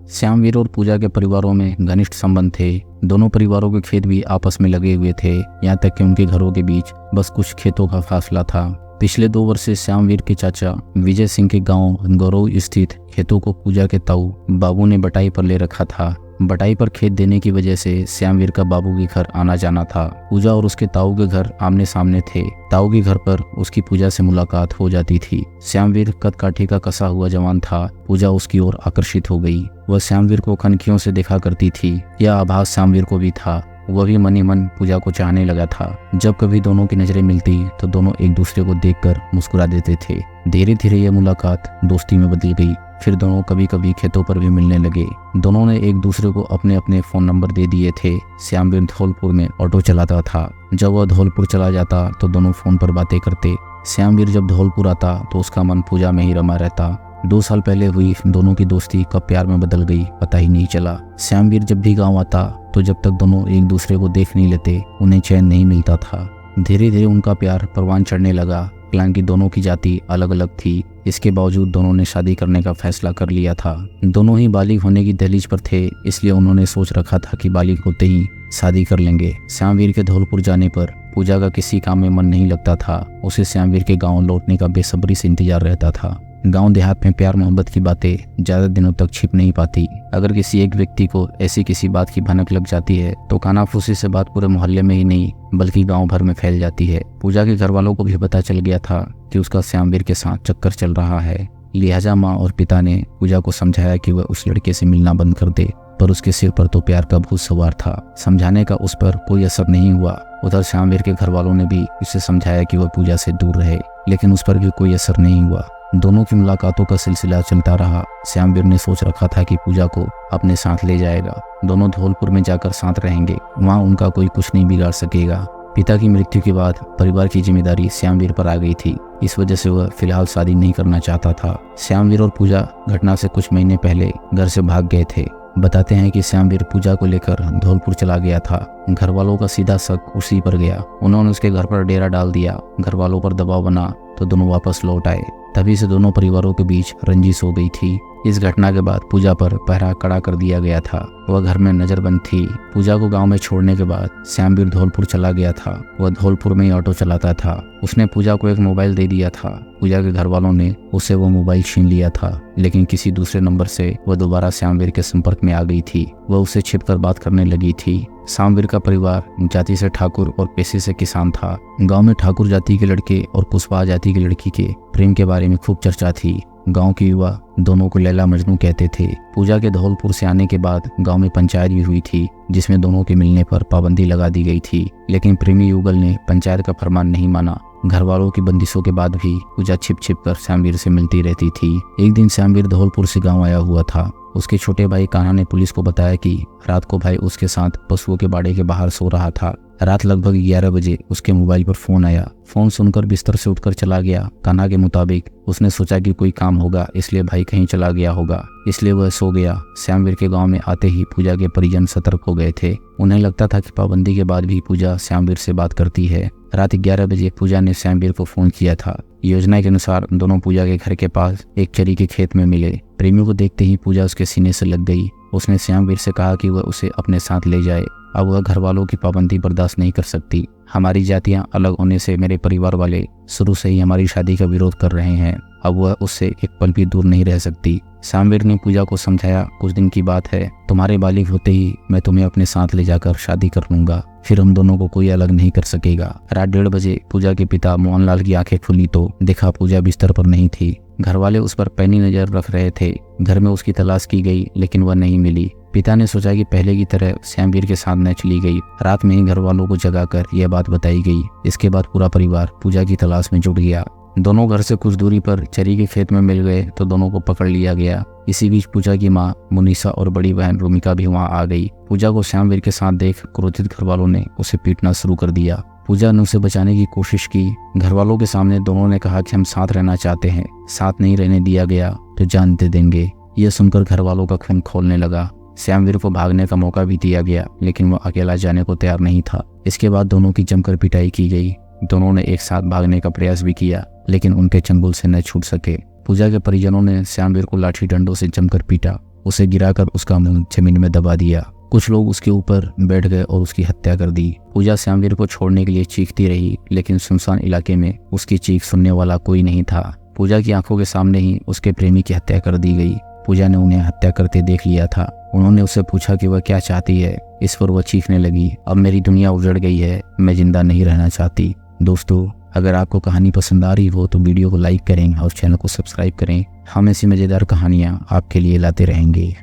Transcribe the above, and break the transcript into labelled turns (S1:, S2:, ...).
S1: श्यामवीर और पूजा के परिवारों में घनिष्ठ संबंध थे। दोनों परिवारों के खेत भी आपस में लगे हुए थे, यहाँ तक कि उनके घरों के बीच बस कुछ खेतों का फासला था। पिछले 2 वर्ष से श्यामवीर के चाचा विजय सिंह के गांव गौरव स्थित खेतों को पूजा के ताऊ बाबू ने बटाई पर ले रखा था। बटाई पर खेत देने की वजह से श्यामवीर का बाबू के घर आना जाना था। पूजा और उसके ताऊ के घर आमने सामने थे। ताऊ के घर पर उसकी पूजा से मुलाकात हो जाती थी। श्यामवीर कद काठी का कसा हुआ जवान था। पूजा उसकी ओर आकर्षित हो गई। वह श्यामवीर को कनखियों से देखा करती थी। यह आभास श्यामवीर को भी था। वह भी मन ही मन पूजा को चाहने लगा था। जब कभी दोनों की नजरें मिलती तो दोनों एक दूसरे को देखकर मुस्कुरा देते थे। धीरे धीरे यह मुलाकात दोस्ती में बदल गई। फिर दोनों कभी कभी खेतों पर भी मिलने लगे। दोनों ने एक दूसरे को अपने अपने फोन नंबर दे दिए थे। श्यामवीर धौलपुर में ऑटो चलाता था। जब वह धौलपुर चला जाता तो दोनों फोन पर बातें करते। श्यामवीर जब धौलपुर आता तो उसका मन पूजा में ही रमा रहता। 2 साल पहले हुई दोनों की दोस्ती कब प्यार में बदल गई पता ही नहीं चला। श्यामवीर जब भी गांव आता तो जब तक दोनों एक दूसरे को देख नहीं लेते उन्हें चैन नहीं मिलता था। धीरे धीरे उनका प्यार परवान चढ़ने लगा। हालांकि दोनों की जाति अलग अलग थी, इसके बावजूद दोनों ने शादी करने का फैसला कर लिया था। दोनों ही बालिग होने की दहलीज पर थे, इसलिए उन्होंने सोच रखा था कि बालिग होते ही शादी कर लेंगे। श्यामवीर के धौलपुर जाने पर पूजा का किसी काम में मन नहीं लगता था। उसे श्यामवीर के गांव लौटने का बेसब्री से इंतजार रहता था। गांव देहात में प्यार मोहब्बत की बातें ज्यादा दिनों तक छिप नहीं पाती। अगर किसी एक व्यक्ति को ऐसी किसी बात की भनक लग जाती है तो कानाफूसी से बात पूरे मोहल्ले में ही नहीं बल्कि गांव भर में फैल जाती है। पूजा के घर वालों को भी पता चल गया था कि उसका श्यामवीर के साथ चक्कर चल रहा है। लिहाजा माँ और पिता ने पूजा को समझाया कि वह उस लड़के से मिलना बंद कर दे, पर उसके सिर पर तो प्यार का भूत सवार था। समझाने का उस पर कोई असर नहीं हुआ। उधर श्यामवीर के घर वालों ने भी उसे समझाया कि वह पूजा से दूर रहे, लेकिन उस पर भी कोई असर नहीं हुआ। दोनों की मुलाकातों का सिलसिला चलता रहा। श्यामवीर ने सोच रखा था कि पूजा को अपने साथ ले जाएगा। दोनों धौलपुर में जाकर साथ रहेंगे, वहाँ उनका कोई कुछ नहीं बिगाड़ सकेगा। पिता की मृत्यु के बाद परिवार की जिम्मेदारी श्यामवीर पर आ गई थी। इस वजह से वह फिलहाल शादी नहीं करना चाहता था। श्यामवीर और पूजा घटना से कुछ महीने पहले घर से भाग गए थे। बताते हैं कि श्यामवीर पूजा को लेकर धौलपुर चला गया था। घर वालों का सीधा शक उसी पर गया। उन्होंने उसके घर पर डेरा डाल दिया। घर वालों पर दबाव बना तो दोनों वापस लौट आए। तभी से दोनों परिवारों के बीच रंजिश हो गई थी। इस घटना के बाद पूजा पर पहरा कड़ा कर दिया गया था। वह घर में नजरबंद थी। पूजा को गांव में छोड़ने के बाद श्यामवीर धौलपुर चला गया था। वह धौलपुर में ही ऑटो चलाता था। उसने पूजा को एक मोबाइल दे दिया था। पूजा के घर वालों ने उससे वो मोबाइल छीन लिया था, लेकिन किसी दूसरे नंबर से वह दोबारा श्यामवीर के संपर्क में आ गई थी। वह उससे छिपकर बात करने लगी थी। श्यामवीर का परिवार जाति से ठाकुर और पेशे से किसान था। गांव में ठाकुर जाति के लड़के और कुशवाहा जाति की लड़की के प्रेम के बारे में खूब चर्चा थी। गांव के युवा दोनों को लैला मजनू कहते थे। पूजा के धौलपुर से आने के बाद गांव में पंचायत भी हुई थी, जिसमें दोनों के मिलने पर पाबंदी लगा दी गई थी, लेकिन प्रेमी युगल ने पंचायत का फरमान नहीं माना। घर वालों की बंदिशों के बाद भी पूजा छिप छिप कर श्यामवीर से मिलती रहती थी। एक दिन श्यामवीर धौलपुर से गाँव आया हुआ था। उसके छोटे भाई कान्हा ने पुलिस को बताया कि रात को भाई उसके साथ पशुओं के बाड़े के बाहर सो रहा था। रात लगभग 11 बजे उसके मोबाइल पर फोन आया। फोन सुनकर बिस्तर से उठकर चला गया। कान्हा के मुताबिक उसने सोचा कि कोई काम होगा, इसलिए भाई कहीं चला गया होगा, इसलिए वह सो गया। श्यामवीर के गांव में आते ही पूजा के परिजन सतर्क हो गए थे। उन्हें लगता था कि पाबंदी के बाद भी पूजा श्यामवीर से बात करती है। रात 11 बजे पूजा ने श्यामवीर को फोन किया था। योजना के अनुसार दोनों पूजा के घर के पास एक चरी के खेत में मिले। प्रेमियों को देखते ही पूजा उसके सीने से लग गई। उसने श्यामवीर से कहा कि वह उसे अपने साथ ले जाए। अब वह घर वालों की पाबंदी बर्दाश्त नहीं कर सकती। हमारी जातियां अलग होने से मेरे परिवार वाले शुरू से ही हमारी शादी का विरोध कर रहे हैं। अब वह उससे एक पल भी दूर नहीं रह सकती। श्यामवीर ने पूजा को समझाया, कुछ दिन की बात है, तुम्हारे बालिग होते ही मैं तुम्हें अपने साथ ले जाकर शादी कर लूंगा, फिर हम दोनों को कोई अलग नहीं कर सकेगा। रात 1:30 बजे पूजा के पिता मोहनलाल की आंखें खुली तो देखा पूजा बिस्तर पर नहीं थी। घर वाले उस पर पैनी नजर रख रहे थे। घर में उसकी तलाश की गई, लेकिन वह नहीं मिली। पिता ने सोचा कि पहले की तरह श्यामवीर के साथ न चली गई। रात में ही घर वालों को जगाकर यह बात बताई गई। इसके बाद पूरा परिवार पूजा की तलाश में जुट गया। दोनों घर से कुछ दूरी पर चरी के खेत में मिल गए तो दोनों को पकड़ लिया गया। इसी बीच पूजा की माँ मुनीसा और बड़ी बहन रूमिका भी वहाँ आ गई। पूजा को श्यामवीर के साथ देख क्रोधित घर वालों ने उसे पीटना शुरू कर दिया। पूजा ने उसे बचाने की कोशिश की। घर वालों के सामने दोनों ने कहा कि हम साथ रहना चाहते हैं, साथ नहीं रहने दिया गया तो जान दे देंगे। यह सुनकर घर वालों का खून खौलने लगा। श्यामवीर को भागने का मौका भी दिया गया, लेकिन वह अकेला जाने को तैयार नहीं था। इसके बाद दोनों की जमकर पिटाई की गई। दोनों ने एक साथ भागने का प्रयास भी किया, लेकिन उनके चंगुल से न छूट सके। पूजा के परिजनों ने श्यामवीर को लाठी डंडों से जमकर पीटा। उसे गिराकर उसका मुंह जमीन में दबा दिया। कुछ लोग उसके ऊपर बैठ गए और उसकी हत्या कर दी। पूजा श्यामवीर को छोड़ने के लिए चीखती रही, लेकिन सुनसान इलाके में उसकी चीख सुनने वाला कोई नहीं था। पूजा की आंखों के सामने ही उसके प्रेमी की हत्या कर दी गई। पूजा ने उन्हें हत्या करते देख लिया था। उन्होंने उससे पूछा कि वह क्या चाहती है। इस पर वह चीखने लगी, अब मेरी दुनिया उजड़ गई है, मैं जिंदा नहीं रहना चाहती। दोस्तों, अगर आपको कहानी पसंद आ रही हो तो वीडियो को लाइक करें और चैनल को सब्सक्राइब करें। हम ऐसी मज़ेदार कहानियाँ आपके लिए लाते रहेंगे।